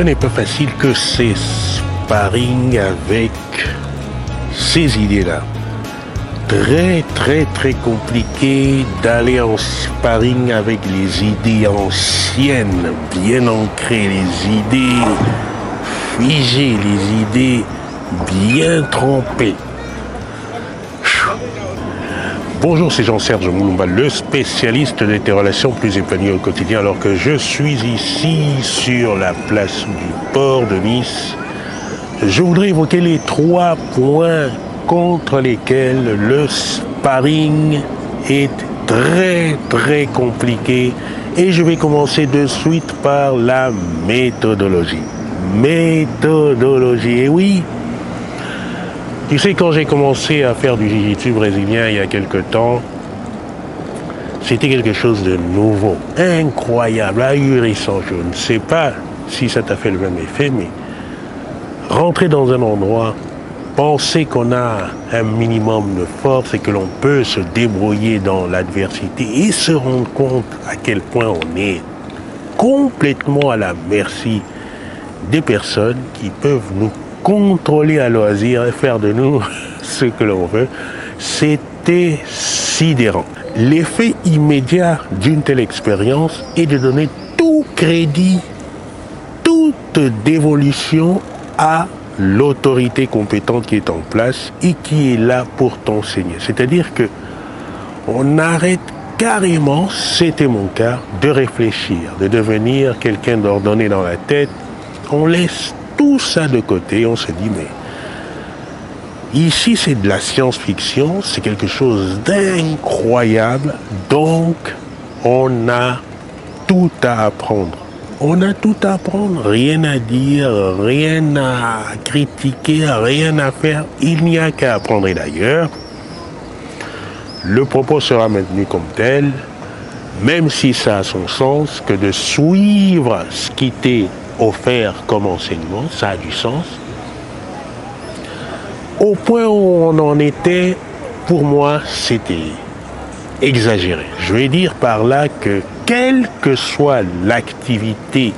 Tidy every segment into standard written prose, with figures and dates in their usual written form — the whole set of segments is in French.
n'est pas facile que ces sparring avec ces idées-là. Très compliqué d'aller en sparring avec les idées anciennes, bien ancrées, les idées figées, les idées bien trempées. Bonjour, c'est Jean-Serge Moulumba, le spécialiste des relations plus épanouies au quotidien, alors que je suis ici sur la place du port de Nice. Je voudrais évoquer les 3 points contre lesquels le sparring est très compliqué. Et je vais commencer de suite par la méthodologie. Et oui, tu sais, quand j'ai commencé à faire du jiu-jitsu brésilien il y a quelque temps, c'était quelque chose de nouveau, incroyable, ahurissant. Je ne sais pas si ça t'a fait le même effet, mais rentrer dans un endroit, penser qu'on a un minimum de force et que l'on peut se débrouiller dans l'adversité et se rendre compte à quel point on est complètement à la merci des personnes qui peuvent nous contrôler à loisir et faire de nous ce que l'on veut, c'était sidérant. L'effet immédiat d'une telle expérience est de donner tout crédit, toute dévolution à l'autorité compétente qui est en place et qui est là pour t'enseigner. C'est-à-dire que on arrête carrément, c'était mon cas, de réfléchir, de devenir quelqu'un d'ordonné dans la tête. On laisse tout ça de côté, on se dit mais ici c'est de la science-fiction, c'est quelque chose d'incroyable, donc on a tout à apprendre. On a tout à apprendre, rien à dire, rien à critiquer, rien à faire, il n'y a qu'à apprendre. Et d'ailleurs, le propos sera maintenu comme tel, même si ça a son sens, que de suivre ce qui t'est offert comme enseignement, ça a du sens. Au point où on en était, pour moi, c'était exagéré. Je vais dire par là que quelle que soit l'activité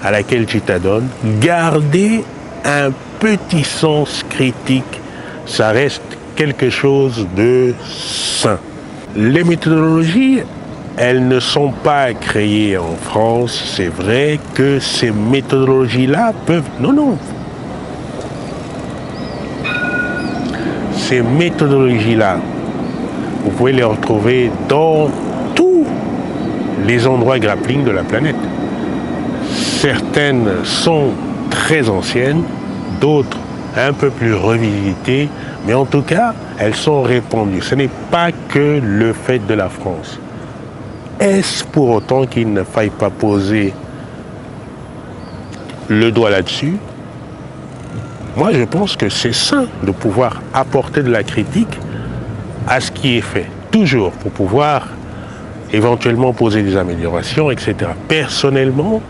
à laquelle tu t'adonnes, garder un petit sens critique, ça reste quelque chose de sain. Les méthodologies, elles ne sont pas créées en France. C'est vrai que ces méthodologies-là peuvent... Non. Ces méthodologies-là, vous pouvez les retrouver dans tous les endroits grappling de la planète. Certaines sont très anciennes, d'autres un peu plus revisitées, mais en tout cas, elles sont répandues. Ce n'est pas que le fait de la France. Est-ce pour autant qu'il ne faille pas poser le doigt là-dessus? Moi, je pense que c'est sain de pouvoir apporter de la critique à ce qui est fait, toujours pour pouvoir éventuellement poser des améliorations, etc. Personnellement,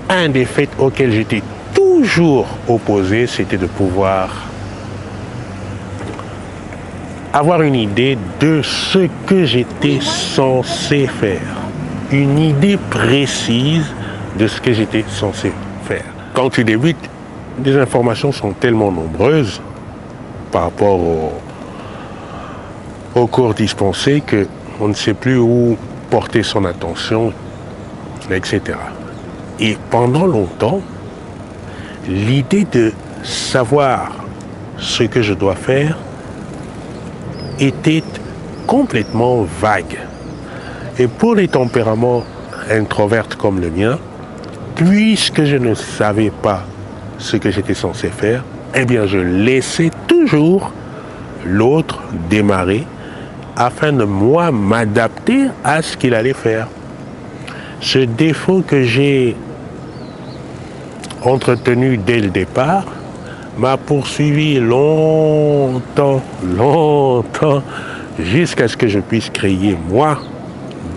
un des faits auxquels j'étais toujours opposé, c'était de pouvoir avoir une idée de ce que j'étais censé faire. Une idée précise de ce que j'étais censé faire. Quand tu débutes, les informations sont tellement nombreuses par rapport au cours dispensé qu'on ne sait plus où porter son attention, etc. Et pendant longtemps, l'idée de savoir ce que je dois faire était complètement vague. Et pour les tempéraments introverts comme le mien, puisque je ne savais pas ce que j'étais censé faire, eh bien je laissais toujours l'autre démarrer afin de moi m'adapter à ce qu'il allait faire. Ce défaut que j'ai entretenu dès le départ m'a poursuivi longtemps, jusqu'à ce que je puisse créer, moi,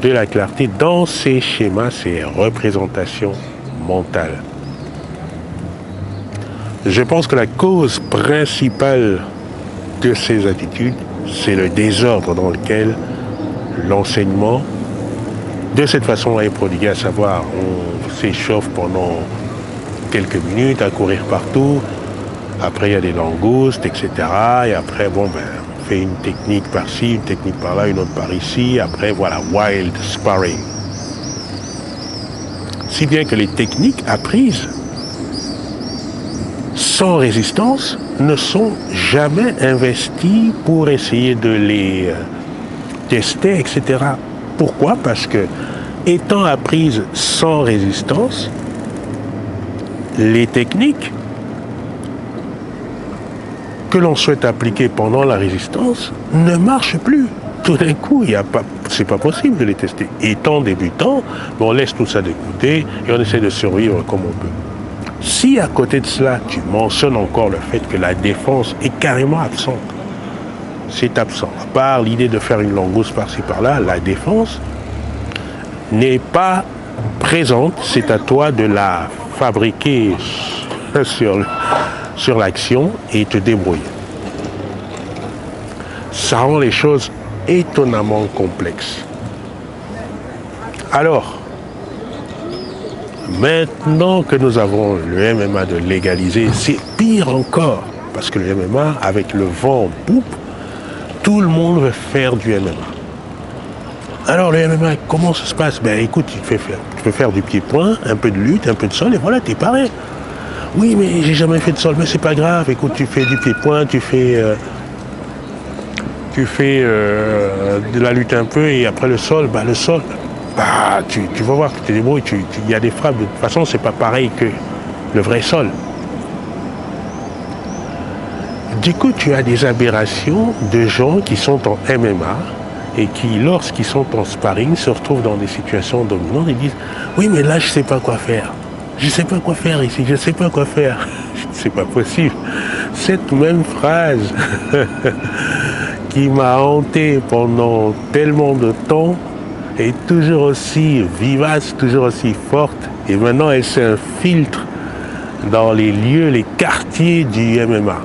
de la clarté dans ces schémas, ces représentations mentales. Je pense que la cause principale de ces attitudes, c'est le désordre dans lequel l'enseignement de cette façon-là est prodigué, à savoir on s'échauffe pendant quelques minutes à courir partout, après il y a des langoustes, etc. Et après, bon, ben, on fait une technique par-ci, une technique par-là, une autre par ici, après voilà, wild sparring. Si bien que les techniques apprises sans résistance ne sont jamais investies pour essayer de les tester, etc. Pourquoi? Parce que, étant apprises sans résistance, les techniques que l'on souhaite appliquer pendant la résistance ne marchent plus. Tout d'un coup, c'est pas possible de les tester. Étant débutant, on laisse tout ça de côté et on essaie de survivre comme on peut. Si à côté de cela, tu mentionnes encore le fait que la défense est carrément absente, c'est absent. À part l'idée de faire une langouste par-ci par-là, la défense n'est pas présente. C'est à toi de la fabriquer sur l'action et te débrouiller. Ça rend les choses étonnamment complexes. Alors, maintenant que nous avons le MMA de légaliser, c'est pire encore. Parce que le MMA, avec le vent en poupe, tout le monde veut faire du MMA. Alors le MMA, comment ça se passe? Ben écoute, tu peux faire du pied-point, un peu de lutte, un peu de sol, et voilà, t'es paré. Oui, mais j'ai jamais fait de sol, mais c'est pas grave. Écoute, tu fais du pied-point, tu fais de la lutte un peu, et après le sol, tu vas voir que tu te débrouilles. Il y a des frappes, de toute façon, c'est pas pareil que le vrai sol. Du coup, tu as des aberrations de gens qui sont en MMA et qui, lorsqu'ils sont en sparring, se retrouvent dans des situations dominantes et disent « Oui, mais là, je ne sais pas quoi faire. Je ne sais pas quoi faire ici, je ne sais pas quoi faire. » C'est pas possible. Cette même phrase qui m'a hanté pendant tellement de temps est toujours aussi vivace, toujours aussi forte. Et maintenant, elle s'infiltre dans les lieux, les quartiers du MMA.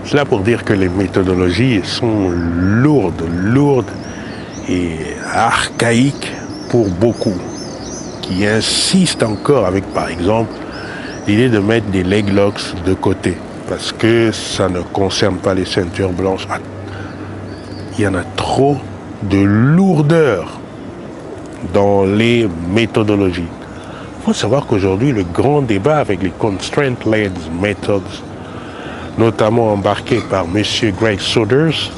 Cela pour dire que les méthodologies sont lourdes et archaïques pour beaucoup, qui insistent encore avec, par exemple, l'idée de mettre des leg locks de côté, parce que ça ne concerne pas les ceintures blanches. Il y en a trop de lourdeur dans les méthodologies. Il faut savoir qu'aujourd'hui, le grand débat avec les constraint-led methods, notamment embarqué par M. Greg Souders,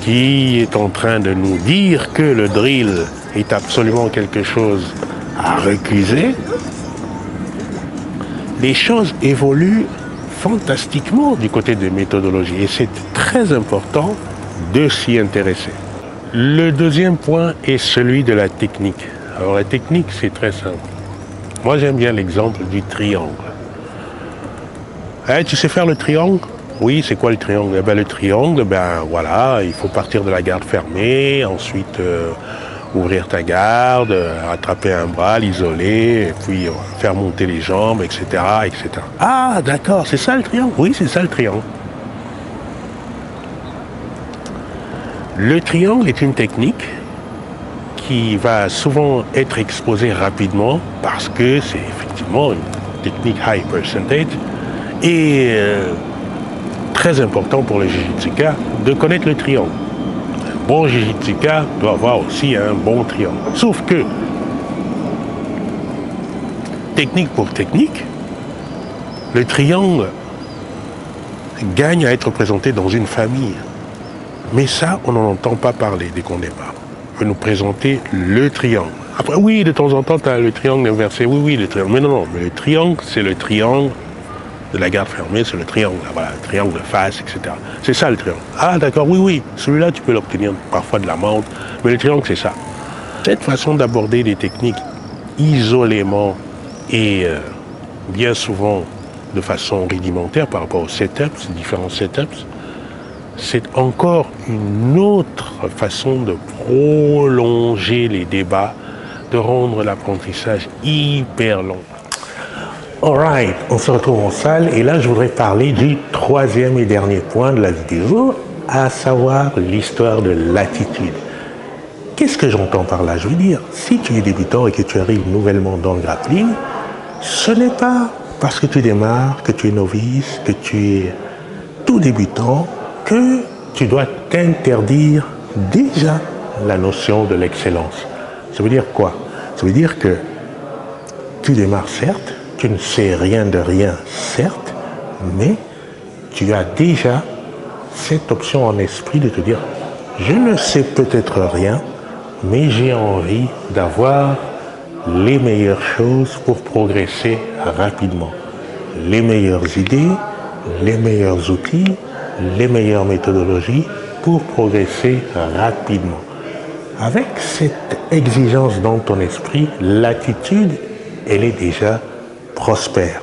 qui est en train de nous dire que le drill est absolument quelque chose à recuser. Les choses évoluent fantastiquement du côté des méthodologies et c'est très important de s'y intéresser. Le deuxième point est celui de la technique. Alors la technique, c'est très simple. Moi, j'aime bien l'exemple du triangle. Tu sais faire le triangle? Oui, c'est quoi le triangle? Eh ben, le triangle, voilà, il faut partir de la garde fermée, ensuite ouvrir ta garde, attraper un bras, l'isoler, et puis faire monter les jambes, etc., etc. Ah, d'accord, c'est ça le triangle? Oui, c'est ça le triangle. Le triangle est une technique qui va souvent être exposée rapidement parce que c'est effectivement une technique high percentage. Et très important pour le Jujitsuka de connaître le triangle. Un bon Jujitsuka doit avoir aussi un bon triangle. Sauf que, technique pour technique, le triangle gagne à être présenté dans une famille. Mais ça, on n'en entend pas parler dès qu'on démarre. On veut nous présenter le triangle. Après, oui, de temps en temps, tu as le triangle inversé. Oui, le triangle. Mais non, mais le triangle, c'est le triangle de la garde fermée, c'est le triangle, voilà, le triangle de face, etc. C'est ça le triangle. Ah d'accord, oui, celui-là tu peux l'obtenir parfois de la menthe, mais le triangle c'est ça. Cette façon d'aborder des techniques isolément et bien souvent de façon rudimentaire par rapport aux setups, différents setups, c'est encore une autre façon de prolonger les débats, de rendre l'apprentissage hyper long. Alright, on se retrouve en salle et là je voudrais parler du troisième et dernier point de la vidéo, à savoir l'histoire de l'attitude. qu'est-ce que j'entends par là? Je veux dire, si tu es débutant et que tu arrives nouvellement dans le grappling, ce n'est pas parce que tu démarres, que tu es novice, que tu es tout débutant, que tu dois t'interdire déjà la notion de l'excellence. Ça veut dire quoi? Ça veut dire que tu démarres certes, tu ne sais rien de rien certes, mais tu as déjà cette option en esprit de te dire je ne sais peut-être rien, mais j'ai envie d'avoir les meilleures choses pour progresser rapidement. Les meilleures idées, les meilleurs outils, les meilleures méthodologies pour progresser rapidement. Avec cette exigence dans ton esprit, l'attitude, elle est déjà prospère.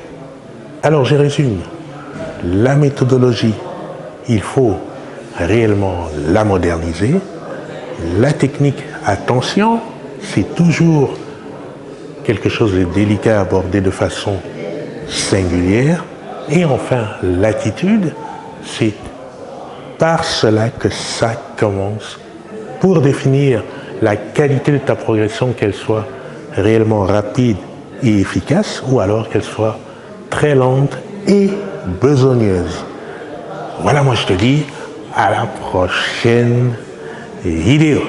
Alors je résume. La méthodologie, il faut réellement la moderniser. La technique, attention, c'est toujours quelque chose de délicat à aborder de façon singulière. Et enfin, l'attitude, c'est par cela que ça commence pour définir la qualité de ta progression, qu'elle soit réellement rapide et efficace, ou alors qu'elle soit très lente et besogneuse. Voilà, moi je te dis à la prochaine vidéo.